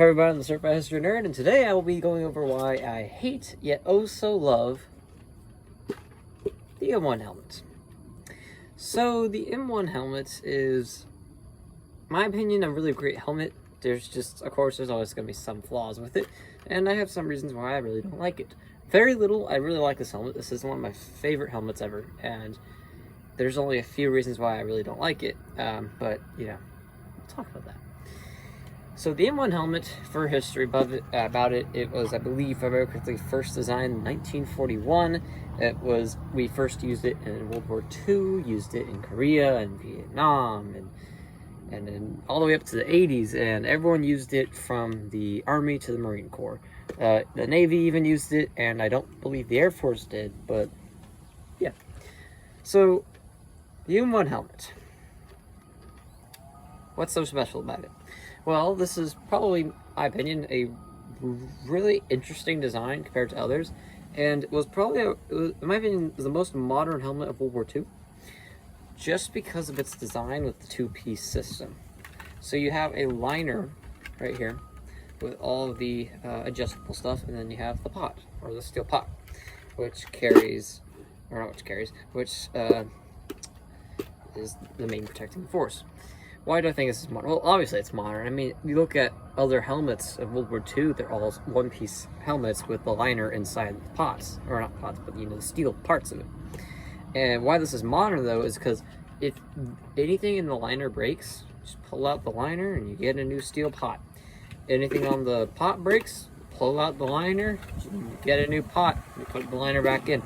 everybody, I'm the Certified History Nerd, and today I will be going over why I hate, yet oh so love, the M1 helmet. So, the M1 helmet is, in my opinion, a really great helmet. There's just, of course, there's always going to be some flaws with it, and I have some reasons why I really don't like it. Very little, I really like this helmet. This is one of my favorite helmets ever, and there's only a few reasons why I really don't like it, but, you know, we'll talk about that. So the M1 helmet, for history about it, it was, I believe, if I remember correctly, first designed in 1941. We first used it in World War II, used it in Korea and Vietnam, and then all the way up to the 80s, and everyone used it from the Army to the Marine Corps. The Navy even used it, and I don't believe the Air Force did, but yeah. So, the M1 helmet. What's so special about it? Well, this is probably, in my opinion, a really interesting design compared to others, and it was probably, in my opinion, the most modern helmet of World War II, just because of its design with the two-piece system. So you have a liner right here with all of the adjustable stuff, and then you have the pot, or the steel pot, which carries, or not which carries, which is the main protecting force. Why do I think this is modern? Well, obviously it's modern. I mean, you look at other helmets of World War II, they're all one-piece helmets with the liner inside the pots. Or not pots, but, you know, the steel parts of it. And why this is modern, though, is because if anything in the liner breaks, just pull out the liner and you get a new steel pot. Anything on the pot breaks, pull out the liner, you get a new pot, you put the liner back in.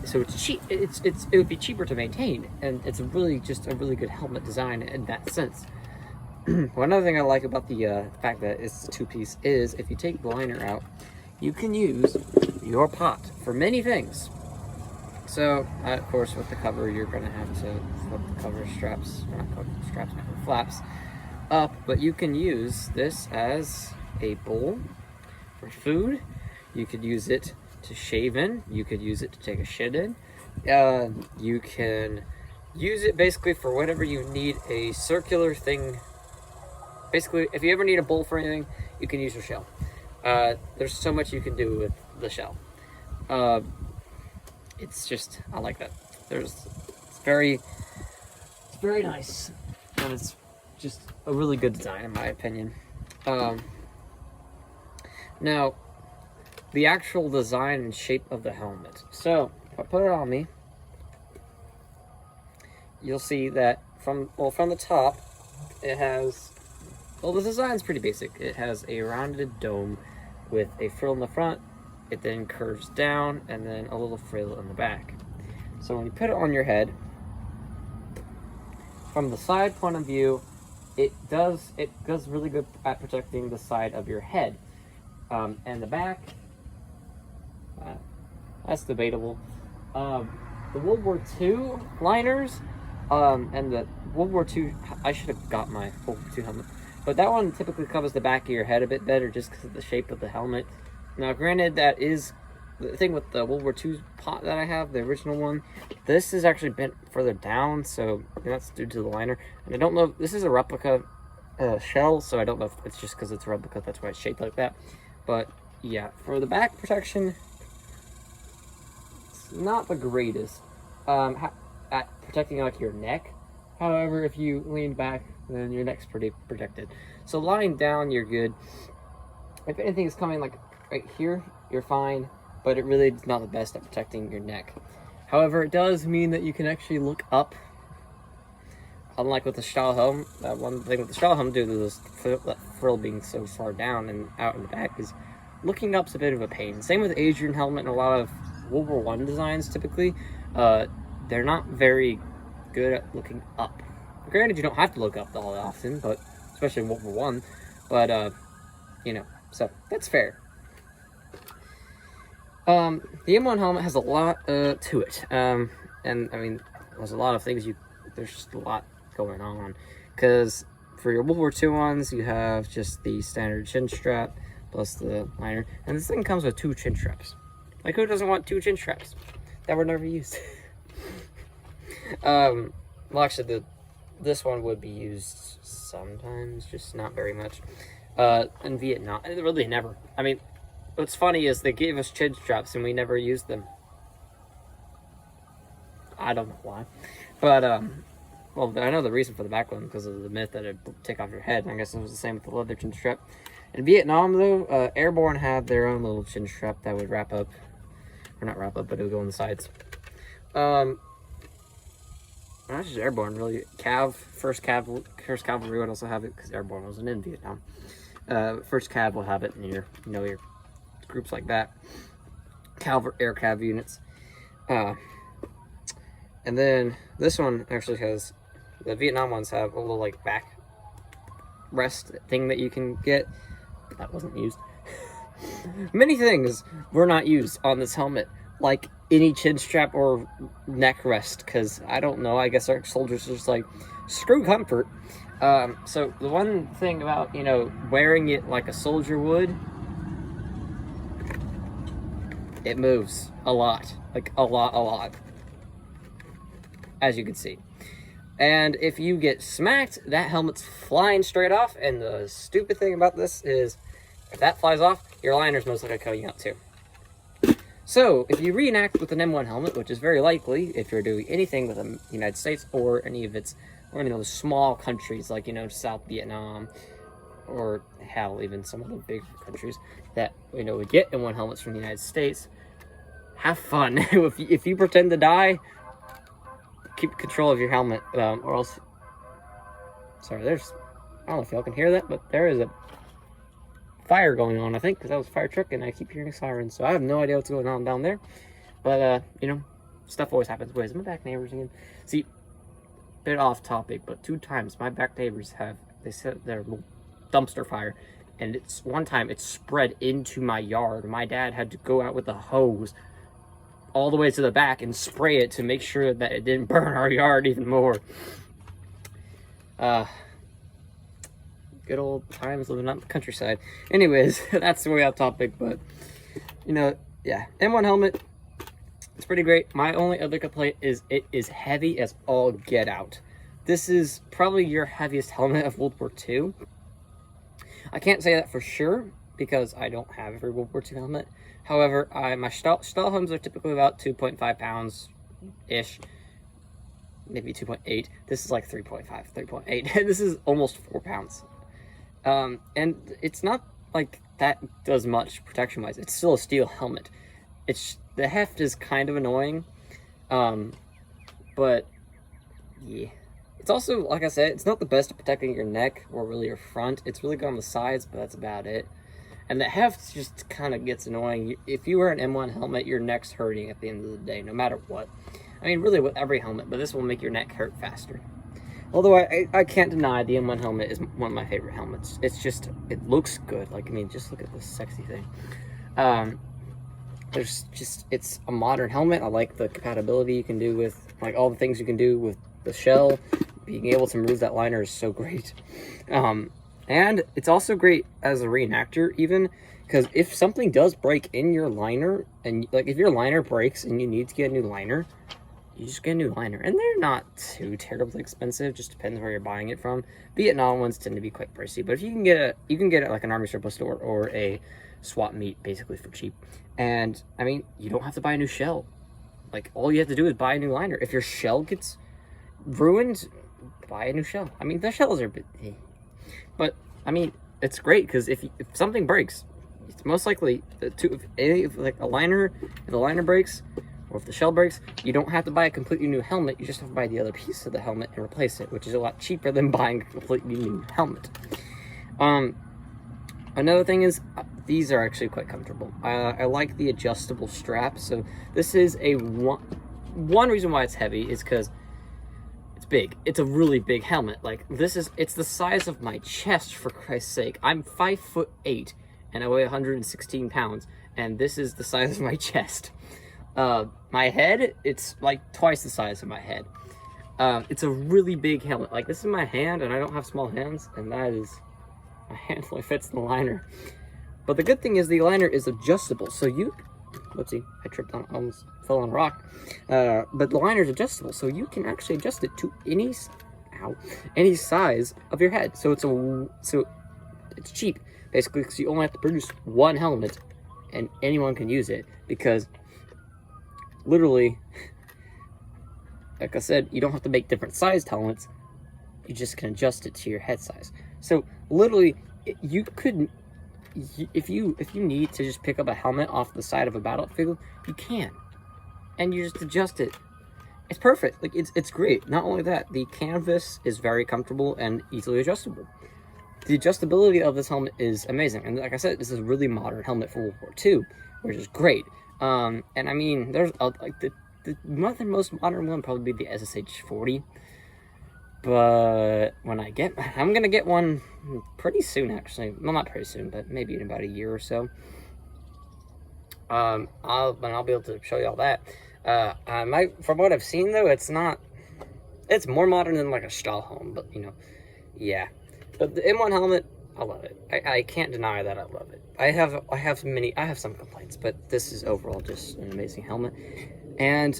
So it's cheap. It would be cheaper to maintain, and it's really just a really good helmet design in that sense. One other thing I like about the fact that it's a two-piece is if you take the liner out, you can use your pot for many things. So, of course, with the cover, you're going to have to flip the cover straps, or not cover straps, cover flaps up, but you can use this as a bowl for food. You could use it to shave in, you could use it to take a shit in, you can use it basically for whatever you need a circular thing. Basically, if you ever need a bowl for anything, you can use your shell. There's so much you can do with the shell. It's just, I like that. It's very nice, and it's just a really good design in my opinion. Now, the actual design and shape of the helmet. So, if I put it on me, you'll see that from the top, it has, well, the design's pretty basic. It has a rounded dome with a frill in the front. It then curves down, and then a little frill in the back. So when you put it on your head, from the side point of view, it does really good at protecting the side of your head. And the back, that's debatable. The World War II liners, and the World War II, I should have got my World War II helmet, but that one typically covers the back of your head a bit better just because of the shape of the helmet. Now, granted, that is the thing with the World War II pot that I have, the original one. This is actually bent further down, so that's due to the liner. And I don't know, this is a replica shell, so I don't know if it's just because it's a replica, that's why it's shaped like that. But yeah, for the back protection, it's not the greatest at protecting like your neck. However, if you lean back, then your neck's pretty protected. So lying down, you're good. If anything is coming like right here, you're fine, but it really is not the best at protecting your neck. However, it does mean that you can actually look up. Unlike with the Stahlhelm, one thing with the Stahlhelm due to this frill being so far down and out in the back is looking up's a bit of a pain. Same with the Adrian helmet and a lot of World War I designs typically. They're not very good at looking up. Granted, you don't have to look up all that often, but especially in World War I. But, you know, so that's fair. The M1 helmet has a lot to it. And, I mean, there's a lot of things there's just a lot going on. Because for your World War II ones, you have just the standard chin strap plus the liner. And this thing comes with 2 chin straps. Like, who doesn't want 2 chin straps? That were never used. Well, actually, this one would be used sometimes, just not very much. In Vietnam. Really never. I mean, what's funny is they gave us chin straps and we never used them. I don't know why. But, well, I know the reason for the back one because of the myth that it would take off your head. I guess it was the same with the leather chin strap. In Vietnam, though, Airborne had their own little chin strap that would wrap up. Or not wrap up, but it would go on the sides. Not just Airborne, really. First Cavalry would also have it because Airborne wasn't in Vietnam. First Cav will have it in your, your groups like that. Air Cav units. And then this one actually has, the Vietnam ones have a little like back rest thing that you can get. That wasn't used. Many things were not used on this helmet, like any chin strap or neck rest, because I don't know, I guess our soldiers are just like, screw comfort. So the one thing about, wearing it like a soldier would, it moves a lot, like a lot, as you can see. And if you get smacked, that helmet's flying straight off, and the stupid thing about this is, if that flies off, your liner's most likely coming out too. So, if you reenact with an M1 helmet, which is very likely if you're doing anything with the United States or any of its, or any of those small countries like, South Vietnam, or hell, even some of the big countries that, would get M1 helmets from the United States, have fun. if you pretend to die, keep control of your helmet, or else, sorry, I don't know if y'all can hear that, but there is a fire going on, I think, because that was a fire truck, and I keep hearing sirens, so I have no idea what's going on down there, but, stuff always happens. Wait, is my back neighbors again? See, bit off topic, but 2 times my back neighbors they set their little dumpster fire, and one time it spread into my yard. My dad had to go out with a hose all the way to the back and spray it to make sure that it didn't burn our yard even more. Good old times living out in the countryside. Anyways, that's way off topic, but, yeah. M1 helmet, it's pretty great. My only other complaint is it is heavy as all get out. This is probably your heaviest helmet of World War II. I can't say that for sure, because I don't have every World War II helmet. However, my Stahlhelms are typically about 2.5 pounds-ish. Maybe 2.8. This is like 3.5, 3.8. This is almost 4 pounds. And it's not like that does much protection-wise. It's still a steel helmet. The heft is kind of annoying. But, yeah. It's also, like I said, it's not the best at protecting your neck or really your front. It's really good on the sides, but that's about it. And the heft just kind of gets annoying. If you wear an M1 helmet, your neck's hurting at the end of the day, no matter what. I mean, really with every helmet, but this will make your neck hurt faster. Although I can't deny the M1 helmet is one of my favorite helmets. It's just, it looks good. Like, I mean, just look at this sexy thing. It's a modern helmet. I like the compatibility you can do with, like, all the things you can do with the shell. Being able to remove that liner is so great. And it's also great as a reenactor, even, because if something does break in your liner, and, like, if your liner breaks and you need to get a new liner, you just get a new liner. And they're not too terribly expensive, just depends where you're buying it from. Vietnam ones tend to be quite pricey, but if you can get it like an army surplus store or a swap meet, basically, for cheap. And, I mean, you don't have to buy a new shell. Like, all you have to do is buy a new liner. If your shell gets ruined, buy a new shell. I mean, the shells are a bit... But, I mean, it's great, because if something breaks, it's most likely, if the liner breaks, or if the shell breaks, you don't have to buy a completely new helmet, you just have to buy the other piece of the helmet and replace it, which is a lot cheaper than buying a completely new helmet. Another thing is, these are actually quite comfortable. I like the adjustable strap, so this is one reason why it's heavy is because big. It's a really big helmet. Like, it's the size of my chest, for Christ's sake. I'm 5'8" and I weigh 116 pounds, and this is the size of my chest. My head, it's like twice the size of my head. It's a really big helmet. Like, this is my hand, and I don't have small hands, and my hand only fits the liner. But the good thing is the liner is adjustable, so whoopsie, I tripped on, almost fell on a rock. But the liner is adjustable, so you can actually adjust it to any size of your head. So It's cheap, basically, because you only have to produce one helmet, and anyone can use it, because literally, like I said, you don't have to make different sized helmets. You just can adjust it to your head size. So literally, you could, if you need to just pick up a helmet off the side of a battlefield, you can, and you just adjust it. It's perfect. Like it's great. Not only that, the canvas is very comfortable and easily adjustable. The adjustability of this helmet is amazing, and like I said, this is a really modern helmet for World War II, which is great. And I mean, there's like the most modern one probably be the SSH-40. But when I'm gonna get one pretty soon, actually. Well, not pretty soon, but maybe in about a year or so. I'll be able to show you all that. From what I've seen though, it's more modern than like a Stahlhelm, but you know, yeah. But the M1 helmet, I love it. I can't deny that I love it. I have some complaints, but this is overall just an amazing helmet. And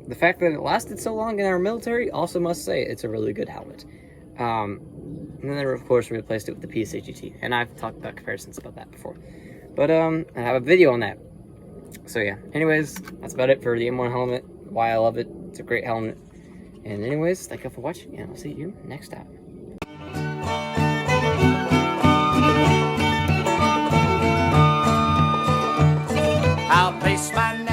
the fact that it lasted so long in our military also must say it's a really good helmet. And then they, of course, replaced it with the PSAGT, and I've talked about comparisons about that before. But I have a video on that. So yeah, anyways, that's about it for the M1 helmet, why I love it. It's a great helmet. And anyways, thank you for watching, and I'll see you next time. I'll place my